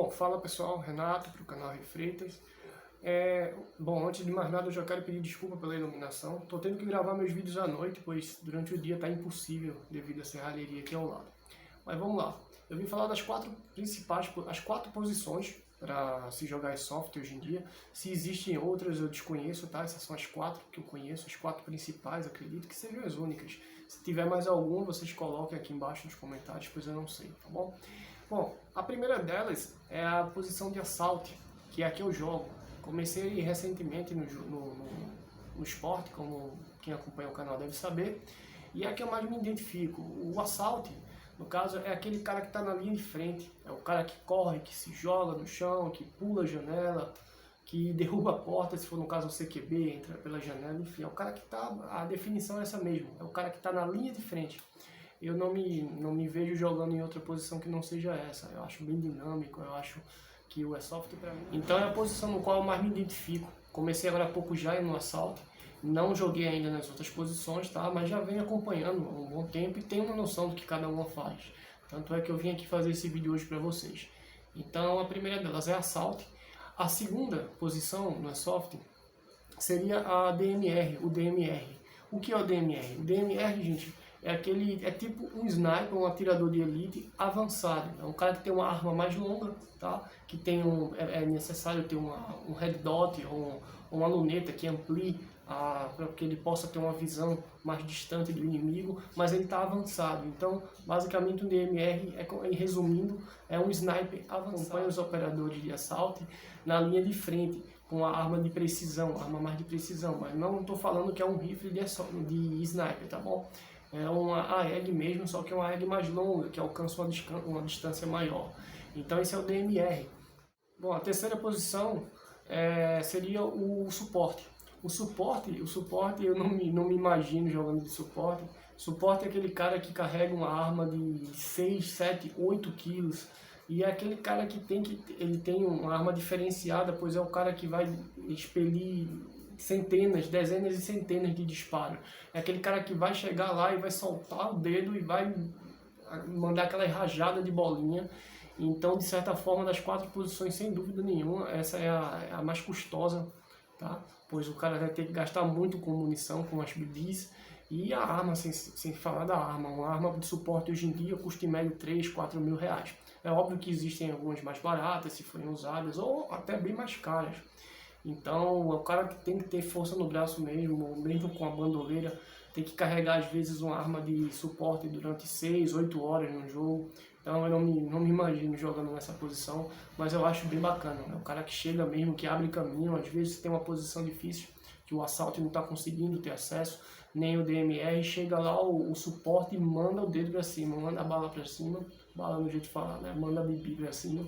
Bom, fala pessoal, Renato para o canal Refreitas. Bom, antes de mais nada eu já quero pedir desculpa pela iluminação. Estou tendo que gravar meus vídeos à noite, pois durante o dia está impossível devido à serralheria aqui ao lado. Mas vamos lá, eu vim falar das as quatro posições para se jogar Airsoft hoje em dia. Se existem outras eu desconheço, tá? Essas são as quatro que eu conheço, as quatro principais, acredito que sejam as únicas. Se tiver mais alguma, vocês coloquem aqui embaixo nos comentários, pois eu não sei, tá bom? Bom, a primeira delas é a posição de assalto, que é a que eu jogo. Comecei recentemente no esporte, como quem acompanha o canal deve saber, e é a que eu mais me identifico. O assalto, no caso, é aquele cara que está na linha de frente, é o cara que corre, que se joga no chão, que pula a janela, que derruba a porta, se for no caso o CQB, entra pela janela, enfim, é o cara que está, a definição é essa mesmo, é o cara que está na linha de frente. Eu não me vejo jogando em outra posição que não seja essa. Eu acho bem dinâmico, eu acho que o Airsoft para mim. Então é a posição no qual eu mais me identifico. Comecei agora há pouco já no Assault, não joguei ainda nas outras posições, tá? Mas já venho acompanhando há um bom tempo e tenho uma noção do que cada uma faz. Tanto é que eu vim aqui fazer esse vídeo hoje para vocês. Então a primeira delas é Assault. A segunda posição no Airsoft seria a DMR, o DMR. O que é o DMR? O DMR, gente, é tipo um sniper, um atirador de elite avançado. É um cara que tem uma arma mais longa, tá? Que tem é necessário ter um red dot ou uma luneta que amplie para que ele possa ter uma visão mais distante do inimigo, mas ele está avançado. Então, basicamente, um DMR, resumindo, é um sniper avançado. Acompanha os operadores de assalto na linha de frente, com a arma de precisão, arma mais de precisão, mas não estou falando que é um rifle de sniper, tá bom? É uma AEG mesmo, só que é uma AEG mais longa, que alcança uma distância maior. Então esse é o DMR. Bom, a terceira posição seria o suporte. O suporte eu não me imagino jogando de suporte. Suporte é aquele cara que carrega uma arma de 6, 7, 8 quilos. E é aquele cara que ele tem uma arma diferenciada, pois é o cara que vai expelir centenas, dezenas e centenas de disparos. É aquele cara que vai chegar lá e vai soltar o dedo e vai mandar aquela rajada de bolinha. Então, de certa forma, das quatro posições, sem dúvida nenhuma, essa é a mais custosa, tá? Pois o cara vai ter que gastar muito com munição, com as BDs. E a arma, sem falar da arma, uma arma de suporte hoje em dia custa em média 3, 4 mil reais. É óbvio que existem algumas mais baratas, se forem usadas, ou até bem mais caras. Então, o cara que tem que ter força no braço mesmo com a bandoleira, tem que carregar às vezes uma arma de suporte durante 6, 8 horas no jogo. Então, eu não me imagino jogando nessa posição, mas eu acho bem bacana, né? O cara que chega mesmo, que abre caminho, às vezes tem uma posição difícil, que o assalto não está conseguindo ter acesso, nem o DMR, chega lá o suporte e manda o dedo para cima, manda a bala para cima, bala no jeito de falar, né? Manda a bibi para cima.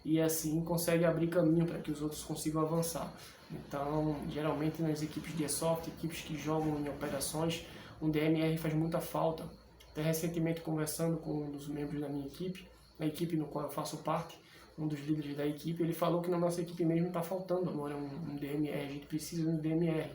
E assim consegue abrir caminho para que os outros consigam avançar. Então, geralmente nas equipes de Airsoft, equipes que jogam em operações, um DMR faz muita falta. Até recentemente conversando com um dos membros da minha equipe, a equipe no qual eu faço parte, um dos líderes da equipe, ele falou que na nossa equipe mesmo está faltando agora um DMR, a gente precisa de um DMR,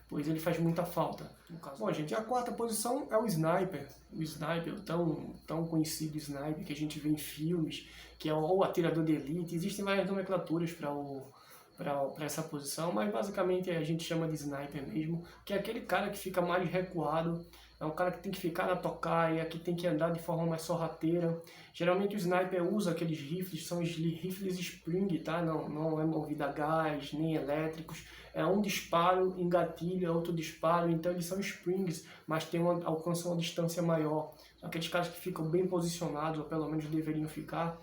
pois ele faz muita falta. No caso. Bom, gente, a quarta posição é o sniper, o tão conhecido sniper que a gente vê em filmes, que é o atirador de elite. Existem várias nomenclaturas para essa posição, mas basicamente a gente chama de sniper mesmo, que é aquele cara que fica mais recuado, é um cara que tem que ficar na tocaia, que tem que andar de forma mais sorrateira. Geralmente o sniper usa aqueles rifles, são rifles Spring, tá? Não é movido a gás, nem elétricos. É um disparo, engatilha, outro disparo, então eles são Springs, mas alcançam uma distância maior. São aqueles caras que ficam bem posicionados, ou pelo menos deveriam ficar,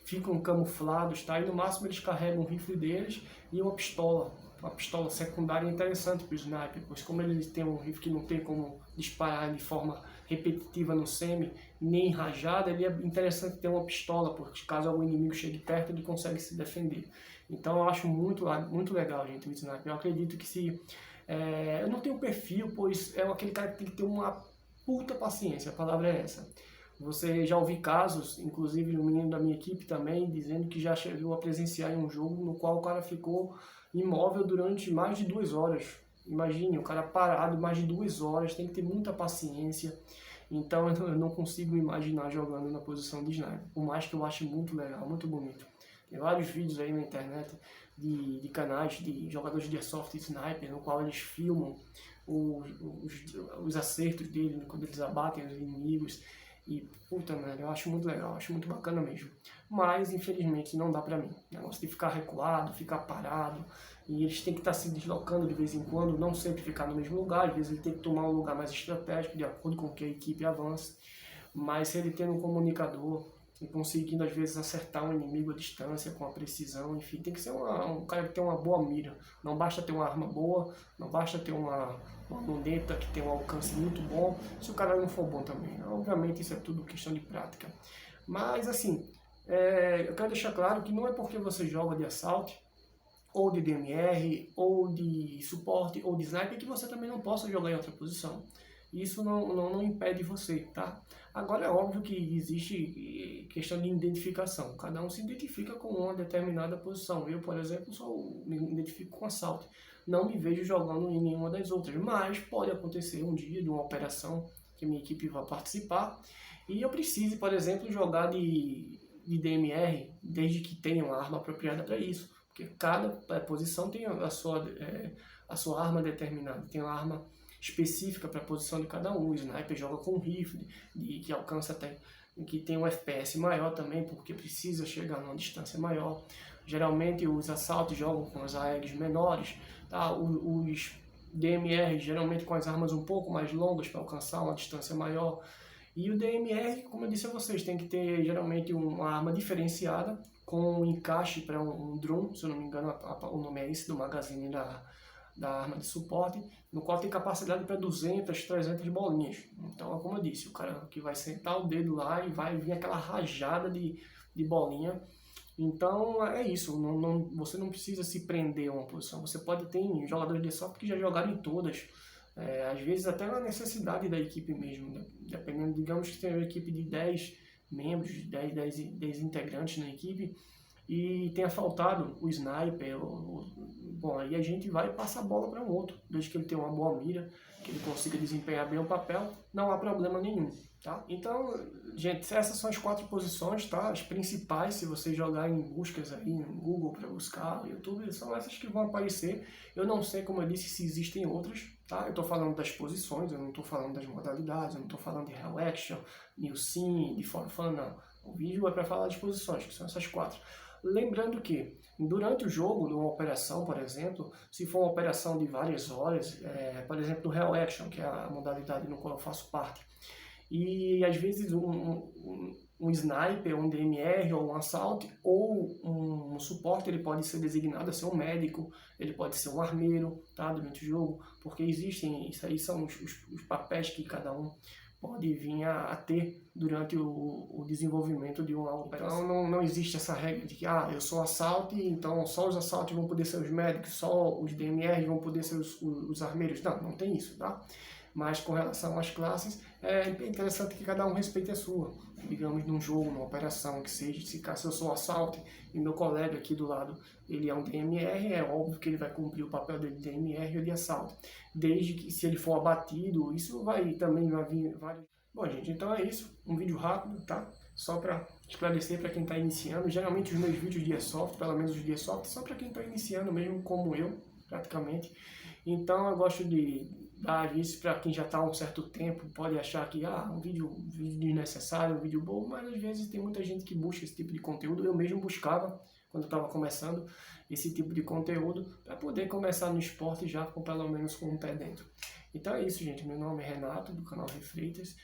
ficam camuflados, tá? E no máximo eles carregam um rifle deles e uma pistola secundária interessante para o sniper, pois como ele tem um rifle que não tem como disparar de forma repetitiva no semi, nem rajada, ele é interessante ter uma pistola, porque caso algum inimigo chegue perto, ele consegue se defender. Então eu acho muito legal, gente, o sniper. Eu acredito que eu não tenho perfil, pois é aquele cara que tem que ter uma puta paciência, a palavra é essa. Você já ouvi casos, inclusive um menino da minha equipe também, dizendo que já chegou a presenciar em um jogo no qual o cara ficou imóvel durante mais de 2 horas. Imagine, o cara parado mais de 2 horas, tem que ter muita paciência. Então eu não consigo imaginar jogando na posição de sniper, por mais que eu ache muito legal, muito bonito. Tem vários vídeos aí na internet de canais de jogadores de Airsoft e Sniper, no qual eles filmam os acertos dele quando eles abatem os inimigos. E, puta, mano, eu acho muito legal, acho muito bacana mesmo. Mas, infelizmente, não dá pra mim. O negócio de ficar recuado, ficar parado, e eles têm que estar se deslocando de vez em quando, não sempre ficar no mesmo lugar, às vezes ele tem que tomar um lugar mais estratégico, de acordo com que a equipe avance. Mas se ele tendo um comunicador e conseguindo, às vezes, acertar um inimigo à distância, com a precisão, enfim, tem que ser um cara que tem uma boa mira. Não basta ter uma arma boa, não basta ter uma luneta que tem um alcance muito bom, se o cara não for bom também. Obviamente isso é tudo questão de prática. Mas assim, eu quero deixar claro que não é porque você joga de assalto, ou de DMR, ou de suporte, ou de sniper, que você também não possa jogar em outra posição. Isso não impede você, tá? Agora é óbvio que existe questão de identificação. Cada um se identifica com uma determinada posição. Eu, por exemplo, só me identifico com assalto. Não me vejo jogando em nenhuma das outras. Mas pode acontecer um dia de uma operação que minha equipe vai participar e eu precise, por exemplo, jogar de DMR, desde que tenha uma arma apropriada para isso. Porque cada posição tem a sua arma determinada, tem uma arma específica para a posição de cada um. O sniper joga com rifle, que alcança até, que tem um FPS maior também, porque precisa chegar numa distância maior. Geralmente os assaltos jogam com as AEGs menores, tá? Os DMR geralmente com as armas um pouco mais longas para alcançar uma distância maior. E o DMR, como eu disse a vocês, tem que ter geralmente uma arma diferenciada, com um encaixe para um drone, se eu não me engano o nome é esse, do magazine da arma de suporte, no qual tem capacidade para 200, 300 bolinhas. Então, como eu disse, o cara que vai sentar o dedo lá e vai vir aquela rajada de bolinha. Então, é isso, você não precisa se prender a uma posição. Você pode ter jogadores de software que já jogaram em todas, às vezes até na necessidade da equipe mesmo, né? Dependendo, digamos que tem uma equipe de 10 membros, 10 integrantes na equipe, e tenha faltado o sniper, bom, aí a gente vai e passa a bola para um outro, desde que ele tenha uma boa mira, que ele consiga desempenhar bem o papel, não há problema nenhum, tá? Então, gente, essas são as 4 posições, tá? As principais, se você jogar em buscas aí no Google para buscar, no YouTube, são essas que vão aparecer. Eu não sei, como eu disse, se existem outras, tá? Eu estou falando das posições, eu não estou falando das modalidades, eu não estou falando de Real Action, New Sim, de For Fun, não. O vídeo é para falar das posições, que são essas 4. Lembrando que, durante o jogo, numa operação, por exemplo, se for uma operação de várias horas, por exemplo, do Real Action, que é a modalidade no qual eu faço parte, e às vezes um sniper, um DMR, ou um assalto, ou um suporte, ele pode ser designado a ser um médico, ele pode ser um armeiro, tá, durante o jogo, porque existem, isso aí são os papéis que cada um pode vir a ter durante o desenvolvimento de uma operação. Então não existe essa regra de que eu sou assalto, então só os assaltos vão poder ser os médicos, só os DMRs vão poder ser os armeiros. Não tem isso, tá? Mas com relação às classes, é interessante que cada um respeite a sua. Digamos, num jogo, numa operação, que seja, se eu sou assalto e meu colega aqui do lado, ele é um DMR, é óbvio que ele vai cumprir o papel dele de DMR ou de assalto. Desde que, se ele for abatido, isso vai vir vários... Bom, gente, então é isso. Um vídeo rápido, tá? Só para esclarecer para quem está iniciando. Geralmente os meus vídeos de Airsoft, pelo menos os de Airsoft, só para quem está iniciando mesmo, como eu, praticamente. Então eu gosto de dar isso para quem já está há um certo tempo, pode achar que um vídeo desnecessário, um vídeo bom, mas às vezes tem muita gente que busca esse tipo de conteúdo. Eu mesmo buscava, quando estava começando, esse tipo de conteúdo para poder começar no esporte já com pelo menos com um pé dentro. Então é isso, gente. Meu nome é Renato, do canal Refreitas.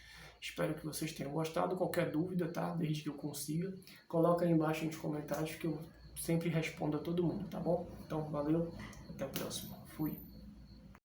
Espero que vocês tenham gostado. Qualquer dúvida, tá? Desde que eu consiga, coloca aí embaixo nos comentários que eu sempre respondo a todo mundo, tá bom? Então, valeu, até a próxima. Fui.